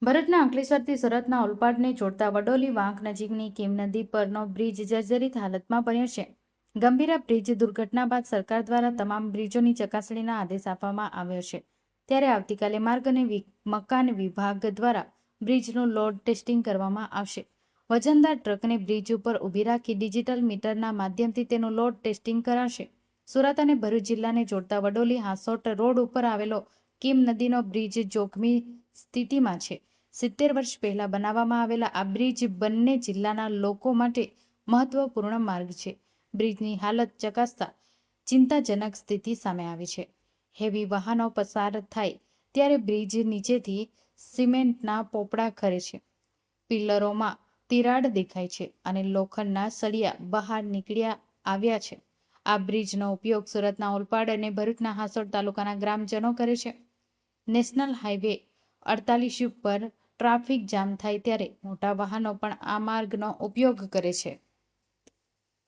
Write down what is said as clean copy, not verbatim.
ભરૂચના અંકલેશ્વરથી સુરતના ઓલપાડને જોડતા વડોલી વાંક નજીકની કીમ નદી પરનો બ્રિજ જર્જરિત હાલતમાં બન્યો છે. ગંભીરા બ્રિજ દુર્ઘટના બાદ સરકાર દ્વારા તમામ બ્રિજોની ચકાસણીના આદેશ આપવામાં આવ્યો છે. ત્યારે આવતીકાલે માર્ગ અને મકાન વિભાગ દ્વારા બ્રિજનું લોડ ટેસ્ટિંગ કરવામાં આવશે. વજનદાર ટ્રકને બ્રિજ ઉપર ઊભી રાખી ડિજિટલ મીટરના માધ્યમથી તેનું લોડ ટેસ્ટિંગ કરાશે. સુરત અને ભરૂચ જિલ્લાને જોડતા વડોલી હાંસોટ રોડ ઉપર આવેલો કીમ નદીનો બ્રિજ જોખમી સ્થિતિમાં છે. 70 વર્ષ પહેલા બનાવવામાં આવેલા આ બ્રિજ બંને જિલ્લાના લોકો માટે મહત્વપૂર્ણ માર્ગ છે. બ્રિજની હાલત ચકાસતા ચિંતાજનક સ્થિતિ સામે આવી છે. હેવી વાહનો પસાર થાય ત્યારે બ્રિજ નીચેથી સિમેન્ટના પોપડા ખરે છે. પિલ્લરોમાં તિરાડ દેખાય છે અને લોખંડના સળિયા બહાર નીકળ્યા આવ્યા છે. આ બ્રિજનો ઉપયોગ સુરતના ઓલપાડ અને ભરૂચના હાંસોટ તાલુકાના ગ્રામજનો કરે છે. નેશનલ હાઈવે 48 પર ટ્રાફિક જામ થાય ત્યારે મોટા વાહનો પણ આ માર્ગનો ઉપયોગ કરે છે.